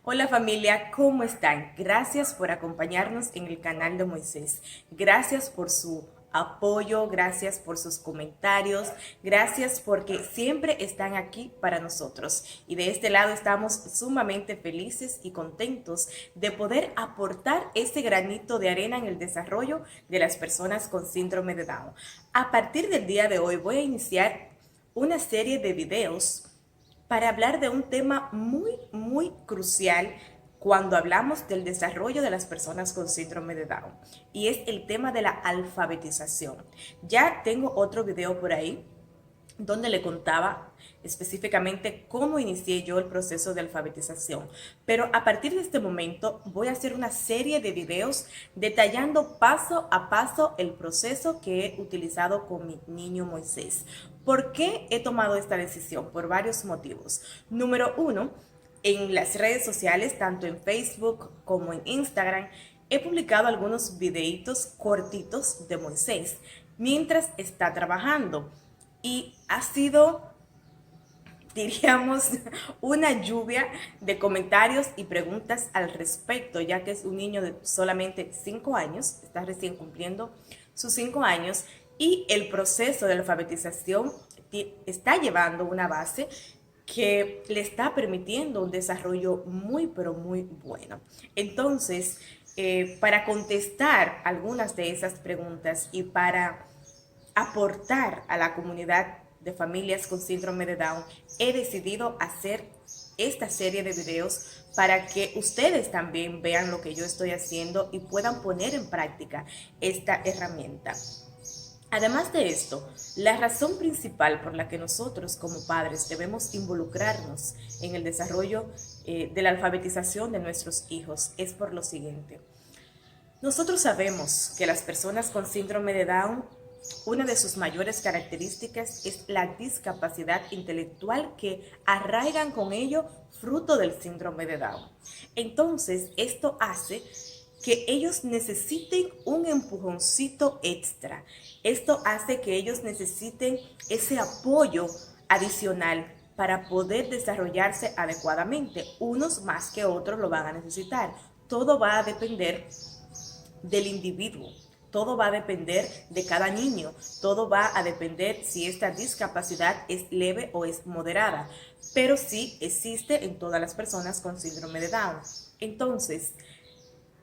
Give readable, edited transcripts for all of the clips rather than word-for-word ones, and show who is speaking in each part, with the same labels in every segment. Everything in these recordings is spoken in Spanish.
Speaker 1: Hola familia, ¿cómo están? Gracias por acompañarnos en el canal de Moisés. Gracias por su apoyo, gracias por sus comentarios, gracias porque siempre están aquí para nosotros. Y de este lado estamos sumamente felices y contentos de poder aportar este granito de arena en el desarrollo de las personas con síndrome de Down. A partir del día de hoy voy a iniciar una serie de videos para hablar de un tema muy crucial cuando hablamos del desarrollo de las personas con síndrome de Down, y es el tema de la alfabetización. Ya tengo otro video por ahí donde le contaba específicamente cómo inicié yo el proceso de alfabetización. Pero a partir de este momento voy a hacer una serie de videos detallando paso a paso el proceso que he utilizado con mi niño Moisés. ¿Por qué he tomado esta decisión? Por varios motivos. Número uno, en las redes sociales, tanto en Facebook como en Instagram, he publicado algunos videitos cortitos de Moisés mientras está trabajando. Y ha sido, diríamos, una lluvia de comentarios y preguntas al respecto, ya que es un niño de solamente 5 años, está recién cumpliendo sus 5 años, y el proceso de alfabetización está llevando una base que le está permitiendo un desarrollo pero muy bueno. Entonces, para contestar algunas de esas preguntas y para aportar a la comunidad de familias con síndrome de Down, he decidido hacer esta serie de videos para que ustedes también vean lo que yo estoy haciendo y puedan poner en práctica esta herramienta. Además de esto, la razón principal por la que nosotros como padres debemos involucrarnos en el desarrollo de la alfabetización de nuestros hijos es por lo siguiente. Nosotros sabemos que las personas con síndrome de Down, una de sus mayores características es la discapacidad intelectual que arraigan con ello fruto del síndrome de Down. Entonces, esto hace que ellos necesiten un empujoncito extra. Esto hace que ellos necesiten ese apoyo adicional para poder desarrollarse adecuadamente. Unos más que otros lo van a necesitar. Todo va a depender del individuo. Todo va a depender de cada niño, todo va a depender si esta discapacidad es leve o es moderada, pero sí existe en todas las personas con síndrome de Down. Entonces,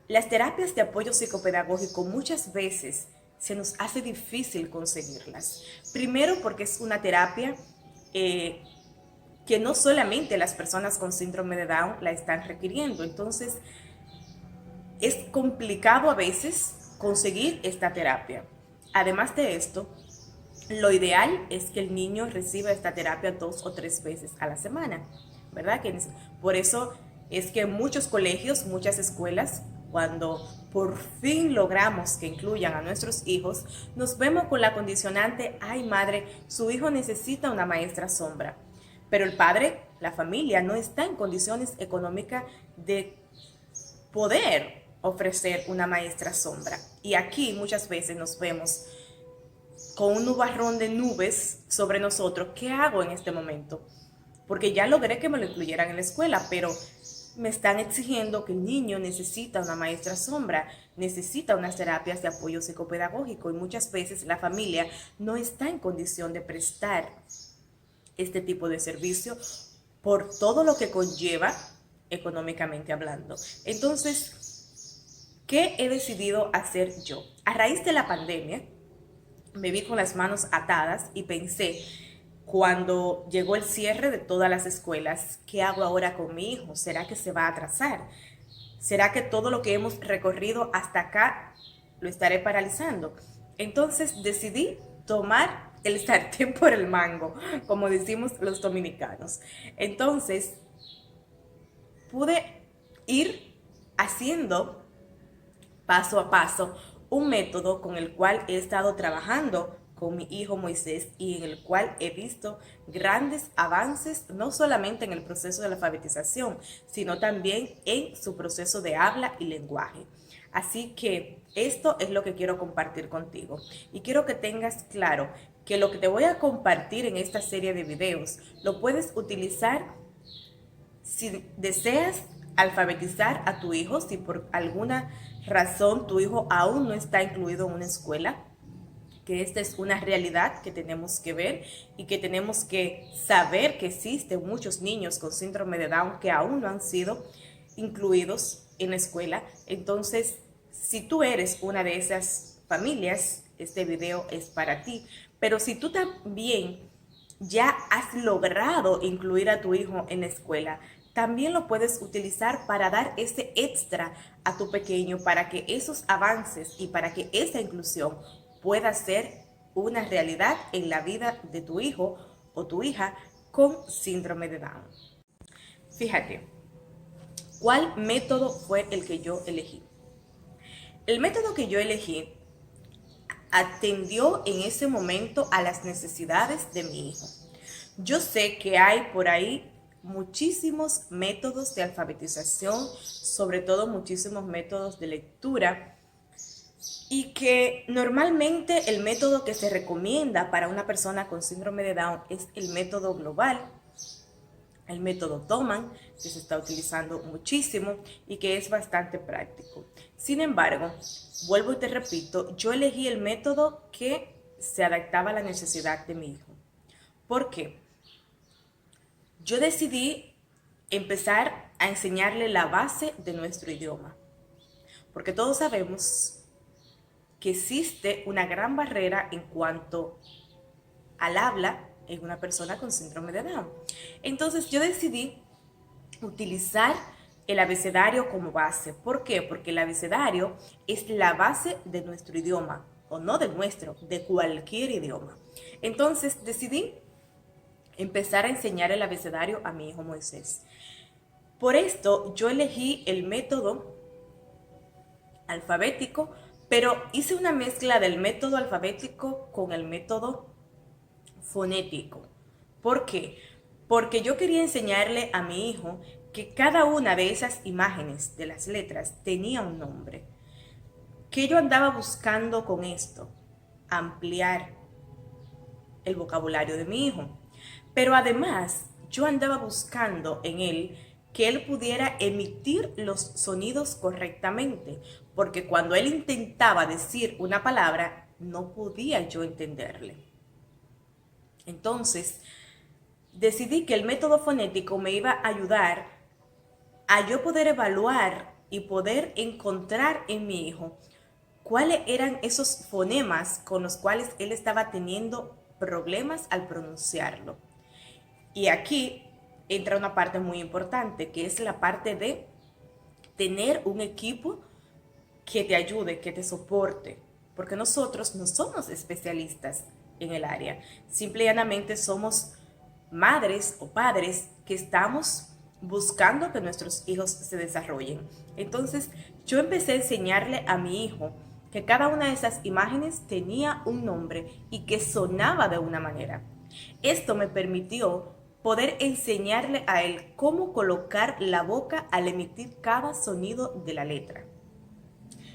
Speaker 1: las terapias de apoyo psicopedagógico muchas veces se nos hace difícil conseguirlas. Primero porque es una terapia que no solamente las personas con síndrome de Down la están requiriendo. Entonces, es complicado a veces conseguir esta terapia. Además de esto, lo ideal es que el niño reciba esta terapia 2 o 3 veces a la semana, ¿verdad? Por eso es que muchos colegios, muchas escuelas, cuando por fin logramos que incluyan a nuestros hijos, nos vemos con la condicionante: ay madre, su hijo necesita una maestra sombra. Pero el padre, la familia, no está en condiciones económicas de poder ofrecer una maestra sombra. Y aquí muchas veces nos vemos con un nubarrón de nubes sobre nosotros. ¿Qué hago en este momento? Porque ya logré que me lo incluyeran en la escuela, pero me están exigiendo que el niño necesita una maestra sombra, necesita unas terapias de apoyo psicopedagógico, y muchas veces la familia no está en condición de prestar este tipo de servicio por todo lo que conlleva económicamente hablando. Entonces, ¿qué he decidido hacer yo? A raíz de la pandemia, me vi con las manos atadas y pensé, cuando llegó el cierre de todas las escuelas, ¿qué hago ahora con mi hijo? ¿Será que se va a atrasar? ¿Será que todo lo que hemos recorrido hasta acá lo estaré paralizando? Entonces decidí tomar el sartén por el mango, como decimos los dominicanos. Entonces pude ir haciendo paso a paso un método con el cual he estado trabajando con mi hijo Moisés, y en el cual he visto grandes avances, no solamente en el proceso de la alfabetización, sino también en su proceso de habla y lenguaje. Así que esto es lo que quiero compartir contigo, y quiero que tengas claro que lo que te voy a compartir en esta serie de videos lo puedes utilizar si deseas alfabetizar a tu hijo si por alguna razón tu hijo aún no está incluido en una escuela, que esta es una realidad que tenemos que ver y que tenemos que saber que existen muchos niños con síndrome de Down que aún no han sido incluidos en la escuela. Entonces, si tú eres una de esas familias, este video es para ti. Pero si tú también ya has logrado incluir a tu hijo en la escuela, también lo puedes utilizar para dar ese extra a tu pequeño, para que esos avances y para que esa inclusión pueda ser una realidad en la vida de tu hijo o tu hija con síndrome de Down. Fíjate, ¿cuál método fue el que yo elegí? El método que yo elegí atendió en ese momento a las necesidades de mi hijo. Yo sé que hay por ahí muchísimos métodos de alfabetización, sobre todo muchísimos métodos de lectura, y que normalmente el método que se recomienda para una persona con síndrome de Down es el método global, el método Thomann, que se está utilizando muchísimo y que es bastante práctico. Sin embargo, vuelvo y te repito, yo elegí el método que se adaptaba a la necesidad de mi hijo. ¿Por qué? Yo decidí empezar a enseñarle la base de nuestro idioma, porque todos sabemos que existe una gran barrera en cuanto al habla en una persona con síndrome de Down. Entonces yo decidí utilizar el abecedario como base. ¿Por qué? Porque el abecedario es la base de nuestro idioma, o no de nuestro, de cualquier idioma. Entonces decidí empezar a enseñar el abecedario a mi hijo Moisés. Por esto yo elegí el método alfabético, pero hice una mezcla del método alfabético con el método fonético. ¿Por qué? Porque yo quería enseñarle a mi hijo que cada una de esas imágenes de las letras tenía un nombre. ¿Qué yo andaba buscando con esto? Ampliar el vocabulario de mi hijo. Pero además, yo andaba buscando en él que él pudiera emitir los sonidos correctamente, porque cuando él intentaba decir una palabra, no podía yo entenderle. Entonces, decidí que el método fonético me iba a ayudar a yo poder evaluar y poder encontrar en mi hijo cuáles eran esos fonemas con los cuales él estaba teniendo problemas al pronunciarlo. Y aquí entra una parte muy importante, que es la parte de tener un equipo que te ayude, que te soporte, porque nosotros no somos especialistas en el área, simple y llanamente somos madres o padres que estamos buscando que nuestros hijos se desarrollen. Entonces yo empecé a enseñarle a mi hijo que cada una de esas imágenes tenía un nombre y que sonaba de una manera. Esto me permitió poder enseñarle a él cómo colocar la boca al emitir cada sonido de la letra.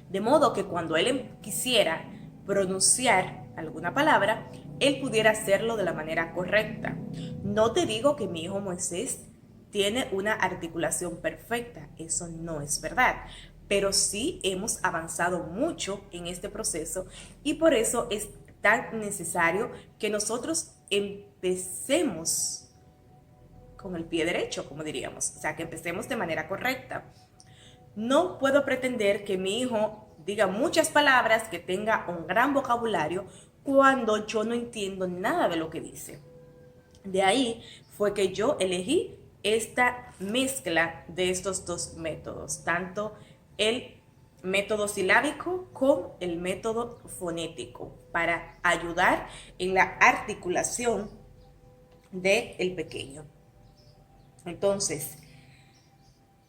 Speaker 1: De modo que cuando él quisiera pronunciar alguna palabra, él pudiera hacerlo de la manera correcta. No te digo que mi hijo Moisés tiene una articulación perfecta, eso no es verdad, pero sí hemos avanzado mucho en este proceso y por eso es tan necesario que nosotros empecemos con el pie derecho, como diríamos, o sea, que empecemos de manera correcta. No puedo pretender que mi hijo diga muchas palabras, que tenga un gran vocabulario, cuando yo no entiendo nada de lo que dice. De ahí fue que yo elegí esta mezcla de estos dos métodos, tanto el método silábico como el método fonético, para ayudar en la articulación del pequeño. Entonces,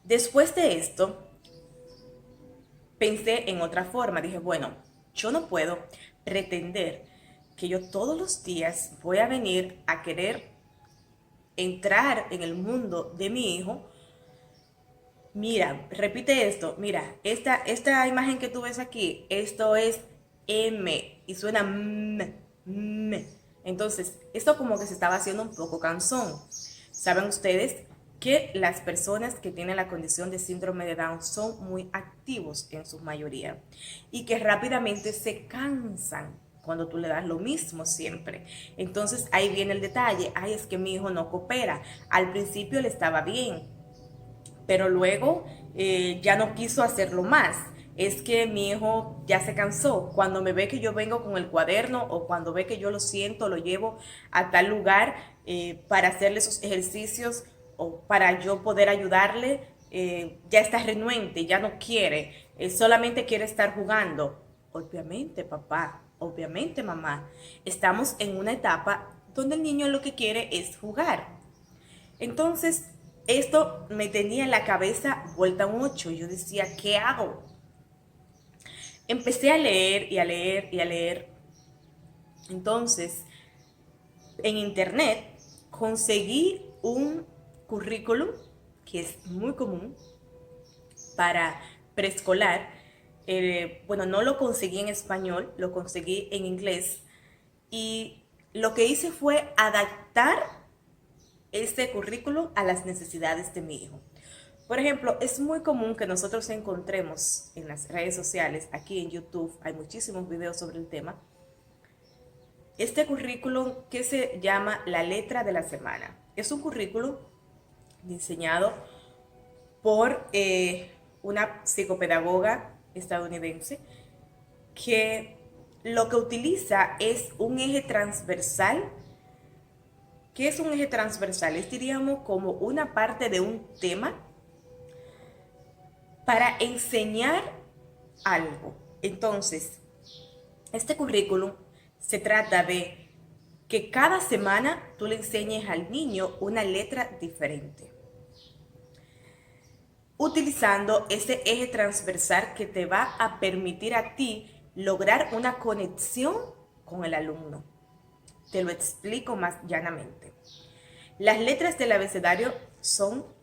Speaker 1: después de esto, pensé en otra forma. Dije, bueno, yo no puedo pretender que yo todos los días voy a venir a querer entrar en el mundo de mi hijo. Mira, repite esto. Mira, esta imagen que tú ves aquí, esto es M y suena M. Entonces, esto como que se estaba haciendo un poco cansón. ¿Saben ustedes que las personas que tienen la condición de síndrome de Down son muy activos en su mayoría y que rápidamente se cansan cuando tú le das lo mismo siempre. Entonces ahí viene el detalle, ay, es que mi hijo no coopera. Al principio le estaba bien, pero luego ya no quiso hacerlo más. Es que mi hijo ya se cansó. Cuando me ve que yo vengo con el cuaderno o cuando ve que yo lo siento, lo llevo a tal lugar para hacerle sus ejercicios o para yo poder ayudarle, ya está renuente, ya no quiere, solamente quiere estar jugando. Obviamente, papá, obviamente, mamá, estamos en una etapa donde el niño lo que quiere es jugar. Entonces, esto me tenía en la cabeza vuelta un 8. Yo decía, ¿qué hago? Empecé a leer y a leer y a leer. Entonces, en internet conseguí un currículum que es muy común para preescolar. Bueno, no lo conseguí en español, lo conseguí en inglés. Y lo que hice fue adaptar este currículum a las necesidades de mi hijo. Por ejemplo, es muy común que nosotros encontremos en las redes sociales, aquí en YouTube, hay muchísimos videos sobre el tema, este currículum que se llama La Letra de la Semana. Es un currículum diseñado por una psicopedagoga estadounidense que lo que utiliza es un eje transversal. ¿Qué es un eje transversal? Es, diríamos, como una parte de un tema para enseñar algo. Entonces, este currículum se trata de que cada semana tú le enseñes al niño una letra diferente, utilizando ese eje transversal que te va a permitir a ti lograr una conexión con el alumno. Te lo explico más llanamente. Las letras del abecedario son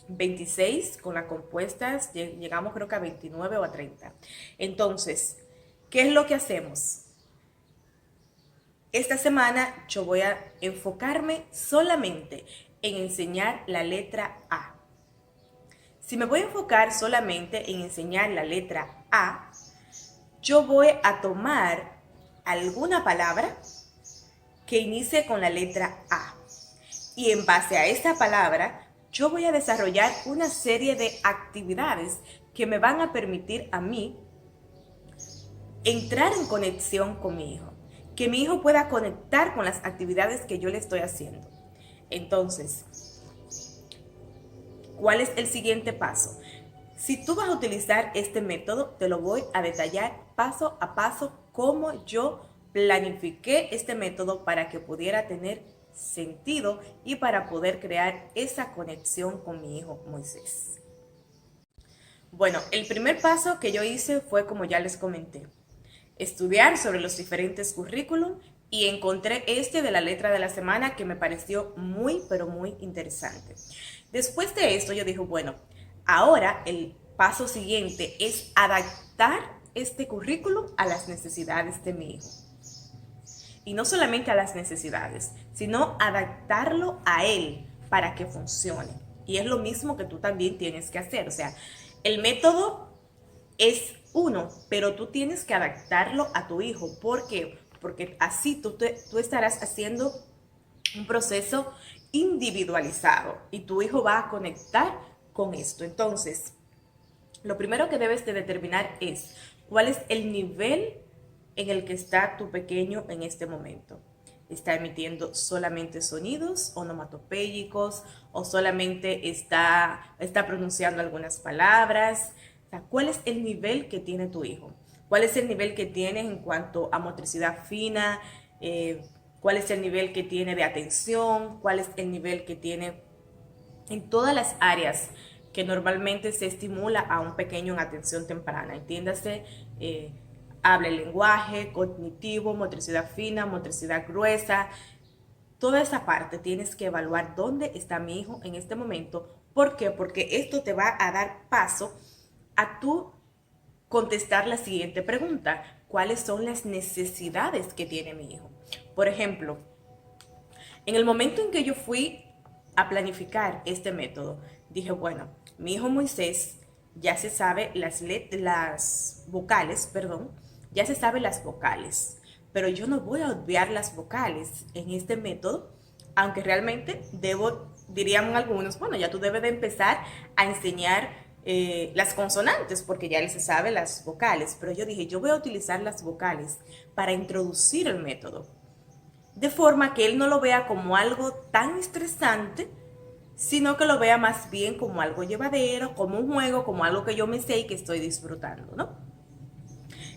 Speaker 1: 26, con las compuestas llegamos creo que a 29 o a 30. Entonces, ¿qué es lo que hacemos? Esta semana yo voy a enfocarme solamente en enseñar la letra A. Si me voy a enfocar solamente en enseñar la letra A, yo voy a tomar alguna palabra que inicie con la letra A. Y en base a esta palabra, yo voy a desarrollar una serie de actividades que me van a permitir a mí entrar en conexión con mi hijo. Que mi hijo pueda conectar con las actividades que yo le estoy haciendo. Entonces, ¿cuál es el siguiente paso? Si tú vas a utilizar este método, te lo voy a detallar paso a paso cómo yo planifiqué este método para que pudiera tener sentido y para poder crear esa conexión con mi hijo Moisés. Bueno, el primer paso que yo hice fue, como ya les comenté, estudiar sobre los diferentes currículum y encontré este de la letra de la semana que me pareció muy, pero muy interesante. Después de esto yo dije, bueno, ahora el paso siguiente es adaptar este currículum a las necesidades de mi hijo. Y no solamente a las necesidades, sino adaptarlo a él para que funcione. Y es lo mismo que tú también tienes que hacer. O sea, el método es uno, pero tú tienes que adaptarlo a tu hijo. ¿Por qué? Porque así tú estarás haciendo un proceso individualizado y tu hijo va a conectar con esto. Entonces, lo primero que debes de determinar es cuál es el nivel en el que está tu pequeño en este momento. ¿Está emitiendo solamente sonidos onomatopéyicos o solamente está pronunciando algunas palabras? O sea, ¿cuál es el nivel que tiene tu hijo? ¿Cuál es el nivel que tiene en cuanto a motricidad fina? ¿Cuál es el nivel que tiene de atención? ¿Cuál es el nivel que tiene en todas las áreas que normalmente se estimula a un pequeño en atención temprana? Entiéndase, habla el lenguaje, cognitivo, motricidad fina, motricidad gruesa. Toda esa parte tienes que evaluar dónde está mi hijo en este momento. ¿Por qué? Porque esto te va a dar paso a tú contestar la siguiente pregunta. ¿Cuáles son las necesidades que tiene mi hijo? Por ejemplo, en el momento en que yo fui a planificar este método. Dije, bueno, mi hijo Moisés ya se sabe las vocales, perdón, ya se sabe las vocales, pero yo no voy a obviar las vocales en este método, aunque realmente dirían algunos, bueno, ya tú debes de empezar a enseñar las consonantes, porque ya él se sabe las vocales, pero yo dije, yo voy a utilizar las vocales para introducir el método, de forma que él no lo vea como algo tan estresante, sino que lo vea más bien como algo llevadero, como un juego, como algo que yo me sé y que estoy disfrutando, ¿no?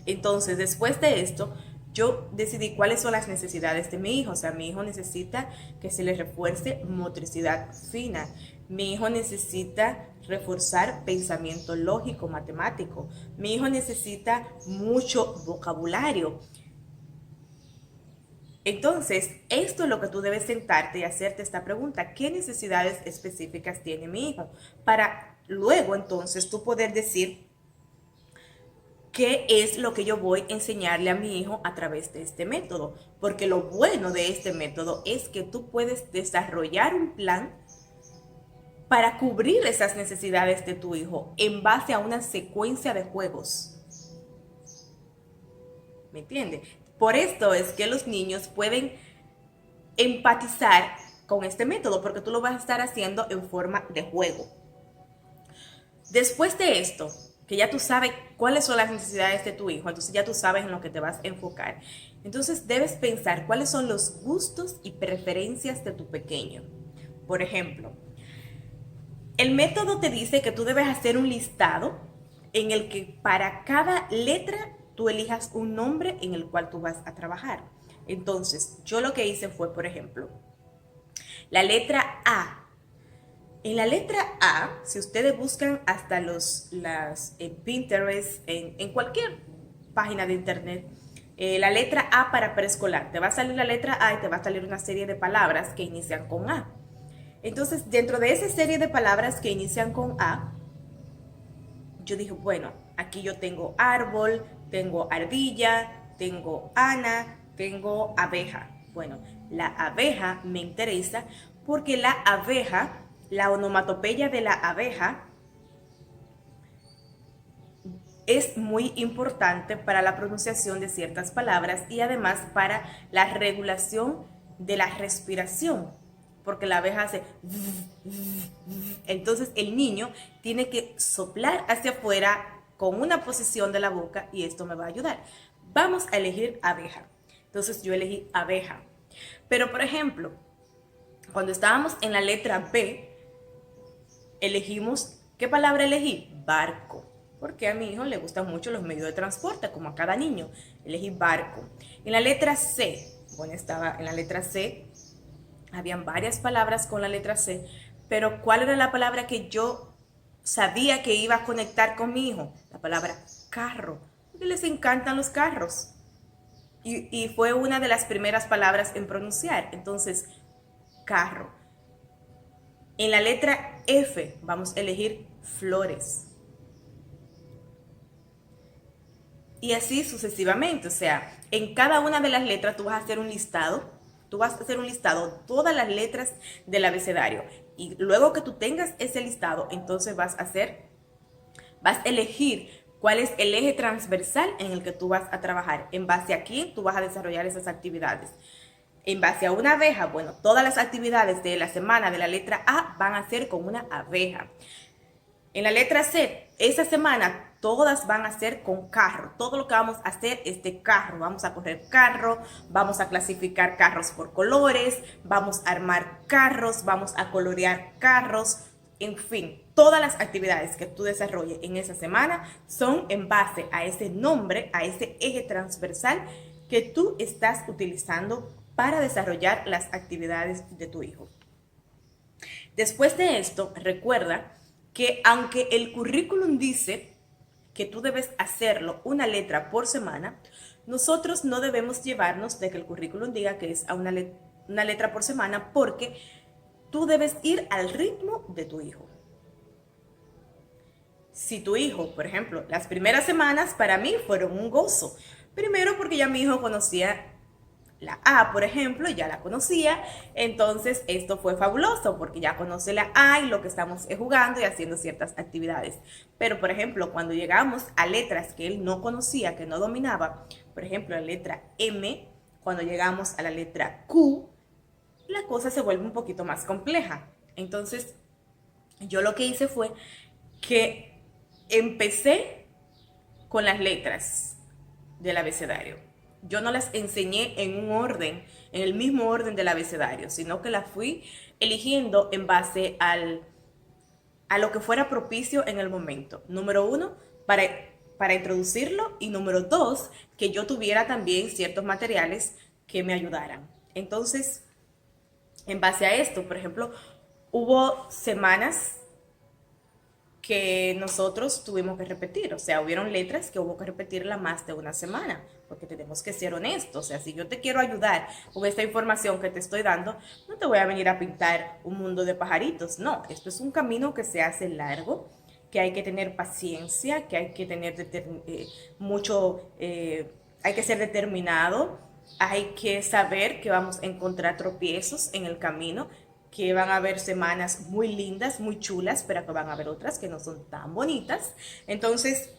Speaker 1: Entonces, después de esto, yo decidí cuáles son las necesidades de mi hijo. O sea, mi hijo necesita que se le refuerce motricidad fina. Mi hijo necesita reforzar pensamiento lógico, matemático. Mi hijo necesita mucho vocabulario. Entonces, esto es lo que tú debes sentarte y hacerte esta pregunta. ¿Qué necesidades específicas tiene mi hijo? Para luego entonces tú poder decir qué es lo que yo voy a enseñarle a mi hijo a través de este método. Porque lo bueno de este método es que tú puedes desarrollar un plan para cubrir esas necesidades de tu hijo en base a una secuencia de juegos. ¿Me entiendes? Por esto es que los niños pueden empatizar con este método, porque tú lo vas a estar haciendo en forma de juego. Después de esto, que ya tú sabes cuáles son las necesidades de tu hijo, entonces ya tú sabes en lo que te vas a enfocar. Entonces debes pensar cuáles son los gustos y preferencias de tu pequeño. Por ejemplo, el método te dice que tú debes hacer un listado en el que para cada letra tú elijas un nombre en el cual tú vas a trabajar. Entonces, yo lo que hice fue, por ejemplo, la letra A. En la letra A, si ustedes buscan hasta en Pinterest, en cualquier página de internet, la letra A para preescolar, te va a salir la letra A y te va a salir una serie de palabras que inician con A. Entonces, dentro de esa serie de palabras que inician con A, yo dije, bueno, aquí yo tengo árbol, tengo ardilla, tengo Ana, tengo abeja. Bueno, la abeja me interesa porque la abeja, la onomatopeya de la abeja es muy importante para la pronunciación de ciertas palabras y además para la regulación de la respiración, porque la abeja hace... Entonces el niño tiene que soplar hacia afuera con una posición de la boca y esto me va a ayudar. Vamos a elegir abeja. Entonces yo elegí abeja. Pero por ejemplo, cuando estábamos en la letra B, elegimos, ¿qué palabra elegí? Barco. Porque a mi hijo le gustan mucho los medios de transporte, como a cada niño. Elegí barco. En la letra C, bueno, estaba en la letra C, habían varias palabras con la letra C, pero ¿cuál era la palabra que yo sabía que iba a conectar con mi hijo? La palabra carro, porque les encantan los carros. Y fue una de las primeras palabras en pronunciar. Entonces, carro. En la letra F vamos a elegir flores. Y así sucesivamente, o sea, en cada una de las letras tú vas a hacer un listado, todas las letras del abecedario. Y luego que tú tengas ese listado, entonces vas a elegir cuál es el eje transversal en el que tú vas a trabajar. En base a quién tú vas a desarrollar esas actividades. En base a una abeja, bueno, todas las actividades de la semana de la letra A van a ser con una abeja. En la letra C, esa semana todas van a ser con carro. Todo lo que vamos a hacer es de carro. Vamos a correr carro, vamos a clasificar carros por colores, vamos a armar carros, vamos a colorear carros. En fin, todas las actividades que tú desarrolles en esa semana son en base a ese nombre, a ese eje transversal que tú estás utilizando para desarrollar las actividades de tu hijo. Después de esto, recuerda que aunque el currículum dice que tú debes hacerlo una letra por semana, nosotros no debemos llevarnos de que el currículum diga que es a una letra por semana, porque tú debes ir al ritmo de tu hijo. Si tu hijo, por ejemplo, las primeras semanas para mí fueron un gozo. Primero porque ya mi hijo conocía la A, por ejemplo, ya la conocía, entonces esto fue fabuloso porque ya conoce la A y lo que estamos es jugando y haciendo ciertas actividades. Pero, por ejemplo, cuando llegamos a letras que él no conocía, que no dominaba, por ejemplo, la letra M, cuando llegamos a la letra Q, la cosa se vuelve un poquito más compleja. Entonces, yo lo que hice fue que empecé con las letras del abecedario. Yo no las enseñé en un orden, en el mismo orden del abecedario, sino que las fui eligiendo en base a lo que fuera propicio en el momento. Número uno, para introducirlo, y número dos, que yo tuviera también ciertos materiales que me ayudaran. Entonces, en base a esto, por ejemplo, hubo semanas que nosotros tuvimos que repetir, o sea, hubieron letras que hubo que repetirla más de una semana, porque tenemos que ser honestos, o sea, si yo te quiero ayudar con esta información que te estoy dando, no te voy a venir a pintar un mundo de pajaritos, no, esto es un camino que se hace largo, que hay que tener paciencia, que hay que tener hay que ser determinado, hay que saber que vamos a encontrar tropiezos en el camino, que van a haber semanas muy lindas, muy chulas, pero que van a haber otras que no son tan bonitas. Entonces,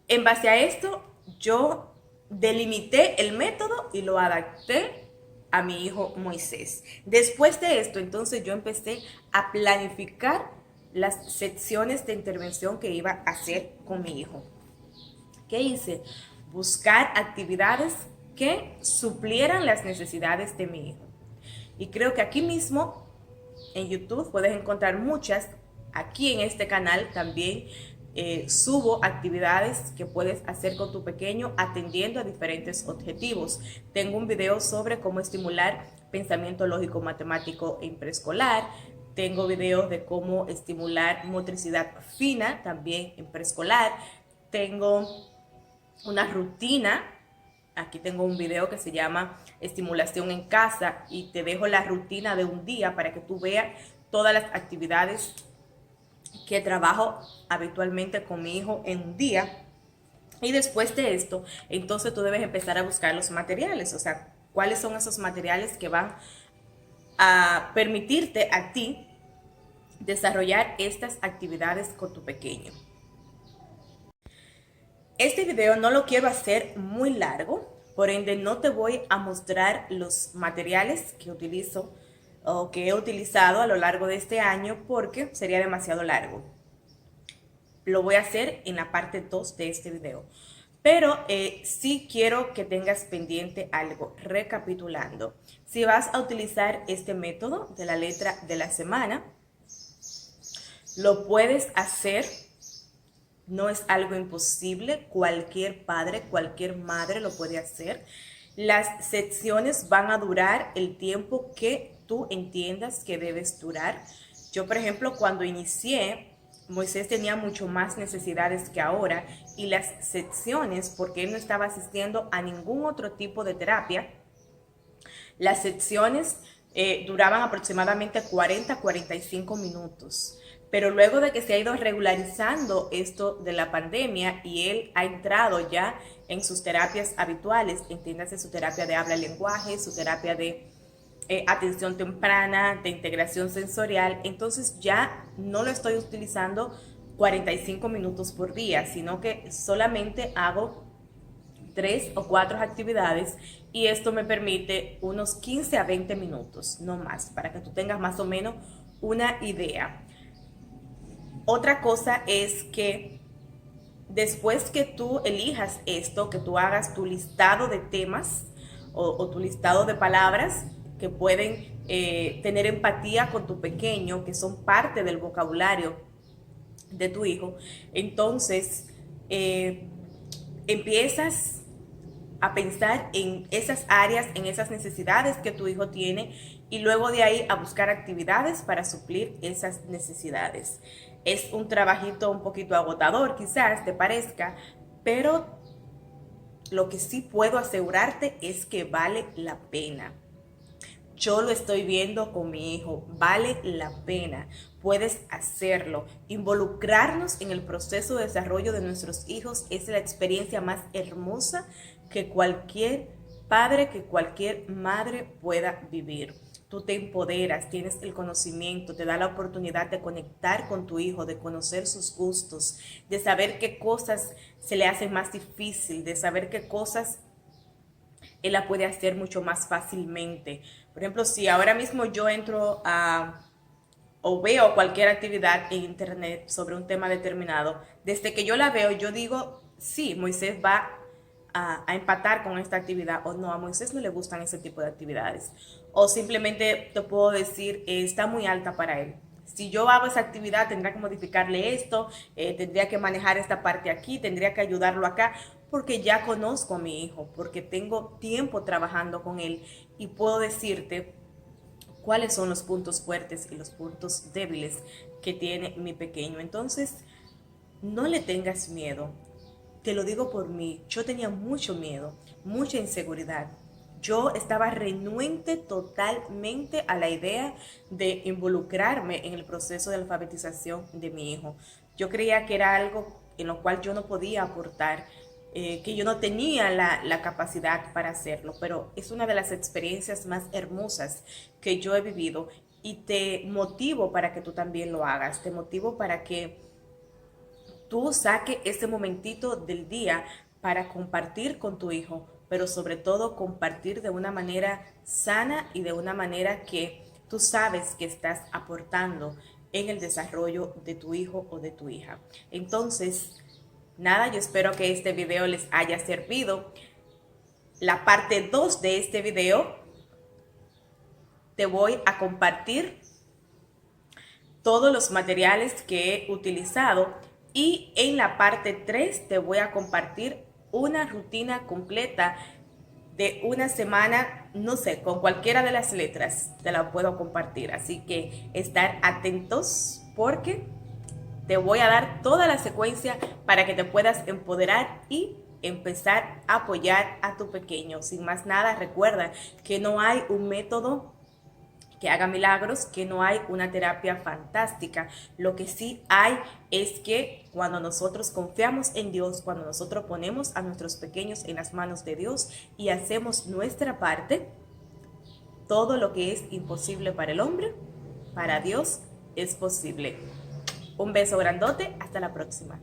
Speaker 1: en base a esto, yo delimité el método y lo adapté a mi hijo Moisés. Después de esto, entonces yo empecé a planificar las secciones de intervención que iba a hacer con mi hijo. ¿Qué hice? Buscar actividades que suplieran las necesidades de mi hijo. Y creo que aquí mismo en YouTube puedes encontrar muchas. Aquí en este canal también subo actividades que puedes hacer con tu pequeño atendiendo a diferentes objetivos. Tengo un video sobre cómo estimular pensamiento lógico matemático en preescolar. Tengo videos de cómo estimular motricidad fina también en preescolar. Tengo una rutina. Aquí tengo un video que se llama Estimulación en casa y te dejo la rutina de un día para que tú veas todas las actividades que trabajo habitualmente con mi hijo en un día. Y después de esto, entonces tú debes empezar a buscar los materiales, o sea, cuáles son esos materiales que van a permitirte a ti desarrollar estas actividades con tu pequeño. Este video no lo quiero hacer muy largo, por ende no te voy a mostrar los materiales que utilizo o que he utilizado a lo largo de este año porque sería demasiado largo. Lo voy a hacer en la parte 2 de este video. Pero sí quiero que tengas pendiente algo, recapitulando. Si vas a utilizar este método de la letra de la semana, lo puedes hacer. No es algo imposible, cualquier padre, cualquier madre lo puede hacer. Las secciones van a durar el tiempo que tú entiendas que debes durar. Yo, por ejemplo, cuando inicié, Moisés tenía mucho más necesidades que ahora y las secciones, porque él no estaba asistiendo a ningún otro tipo de terapia, las secciones duraban aproximadamente 40-45 minutos. Pero luego de que se ha ido regularizando esto de la pandemia y él ha entrado ya en sus terapias habituales, entiéndase su terapia de habla y lenguaje, su terapia de atención temprana, de integración sensorial, entonces ya no lo estoy utilizando 45 minutos por día, sino que solamente hago 3 o 4 actividades y esto me permite unos 15 a 20 minutos, no más, para que tú tengas más o menos una idea. Otra cosa es que después que tú elijas esto, que tú hagas tu listado de temas o tu listado de palabras que pueden tener empatía con tu pequeño, que son parte del vocabulario de tu hijo, entonces empiezas a pensar en esas áreas, en esas necesidades que tu hijo tiene y luego de ahí a buscar actividades para suplir esas necesidades. Es un trabajito un poquito agotador, quizás te parezca, pero lo que sí puedo asegurarte es que vale la pena. Yo lo estoy viendo con mi hijo, vale la pena, puedes hacerlo. Involucrarnos en el proceso de desarrollo de nuestros hijos es la experiencia más hermosa que cualquier padre que cualquier madre pueda vivir. Tú te empoderas, tienes el conocimiento, te da la oportunidad de conectar con tu hijo, de conocer sus gustos, de saber qué cosas se le hacen más difícil, de saber qué cosas él la puede hacer mucho más fácilmente. Por ejemplo, si ahora mismo yo entro a o veo cualquier actividad en internet sobre un tema determinado, desde que yo la veo, yo digo, sí, Moisés va a empatar con esta actividad, o no, a Moisés no le gustan ese tipo de actividades. O simplemente te puedo decir, está muy alta para él. Si yo hago esa actividad, tendría que modificarle esto, tendría que manejar esta parte aquí, tendría que ayudarlo acá, porque ya conozco a mi hijo, porque tengo tiempo trabajando con él y puedo decirte cuáles son los puntos fuertes y los puntos débiles que tiene mi pequeño. Entonces, no le tengas miedo. Te lo digo por mí. Yo tenía mucho miedo, mucha inseguridad. Yo estaba renuente totalmente a la idea de involucrarme en el proceso de alfabetización de mi hijo. Yo creía que era algo en lo cual yo no podía aportar, que yo no tenía la capacidad para hacerlo, pero es una de las experiencias más hermosas que yo he vivido y te motivo para que tú también lo hagas, te motivo para que tú saques ese momentito del día para compartir con tu hijo, pero sobre todo compartir de una manera sana y de una manera que tú sabes que estás aportando en el desarrollo de tu hijo o de tu hija. Entonces, nada, yo espero que este video les haya servido. La parte 2 de este video te voy a compartir todos los materiales que he utilizado y en la parte 3 te voy a compartir una rutina completa de una semana, no sé, con cualquiera de las letras te la puedo compartir. Así que estar atentos porque te voy a dar toda la secuencia para que te puedas empoderar y empezar a apoyar a tu pequeño. Sin más nada, recuerda que no hay un método que haga milagros, que no hay una terapia fantástica. Lo que sí hay es que cuando nosotros confiamos en Dios, cuando nosotros ponemos a nuestros pequeños en las manos de Dios y hacemos nuestra parte, todo lo que es imposible para el hombre, para Dios es posible. Un beso grandote, hasta la próxima.